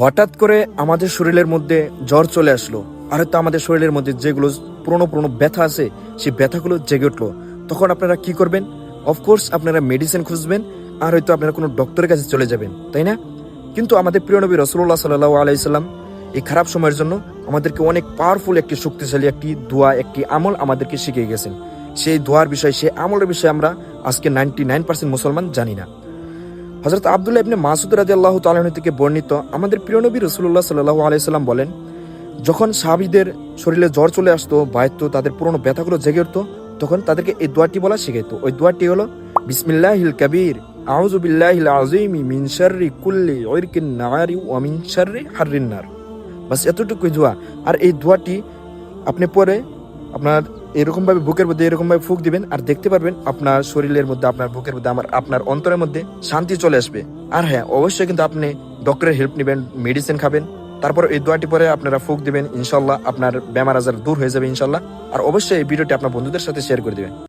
হঠাৎ করে আমাদের শরীরের মধ্যে জ্বর চলে আসলো, আর হয়তো আমাদের শরীরের মধ্যে যেগুলো পুরনো পুরনো ব্যথা আছে সেই ব্যথাগুলো জেগে উঠলো, তখন আপনারা কি করবেন? অফকোর্স আপনারা মেডিসিন খুঁজবেন, আর হয়তো আপনারা কোনো ডক্টরের কাছে চলে যাবেন, তাই না? কিন্তু আমাদের প্রিয় নবী রাসূলুল্লাহ সাল্লাল্লাহু আলাইহি সাল্লাম এই খারাপ সময়ের জন্য আমাদেরকে অনেক পাওয়ারফুল একটি শক্তিশালী একটি দোয়া, একটি আমল আমাদেরকে শিখিয়ে গেছেন। সেই দোয়ার বিষয়, সেই আমলের বিষয়ে আমরা আজকে 99% মুসলমান জানি না। হযরত আব্দুল্লাহ ইবনে মাসউদ রাদিয়াল্লাহু তাআলা আনহু থেকে বর্ণিত, আমাদের প্রিয় নবী রাসূলুল্লাহ সাল্লাল্লাহু আলাইহি সাল্লাম বলেন, যখন সাহাবীদের শরীরে জ্বর চলে আসতো বা হয়তো তাদের পুরনো ব্যথাগুলো জেগে উঠতো, তখন তাদেরকে এই দোয়াটি বলা শিখাইতো। ওই দোয়াটি হলো বিসমিল্লাহিল কাবীর আউযু বিল্লাহিল আযীমি মিন শাররি কুল্লি উরকিন নারি ওয়া মিন শাররি হাররিন নার। বাস এতটুকুই দোয়া। আর এই দোয়াটি আপনি পরে আপনার এরকম ভাবে বুকের মধ্যে এরকম ভাবে ফুঁক দিবেন, আর দেখতে পারবেন আপনার শরীরের মধ্যে, আপনার বুকের মধ্যে, আপনার অন্তরের মধ্যে শান্তি চলে আসবে। আর হ্যাঁ, অবশ্যই কিন্তু আপনি ডক্টরের হেল্প নেবেন, মেডিসিন খাবেন, তারপর এই দোয়াটি পরে আপনারা ফুঁক দিবেন, ইনশাল্লাহ আপনার বেমার আজার দূর হয়ে যাবে ইনশাল্লাহ। আর অবশ্যই এই ভিডিওটি আপনার বন্ধুদের সাথে শেয়ার করে দিবেন।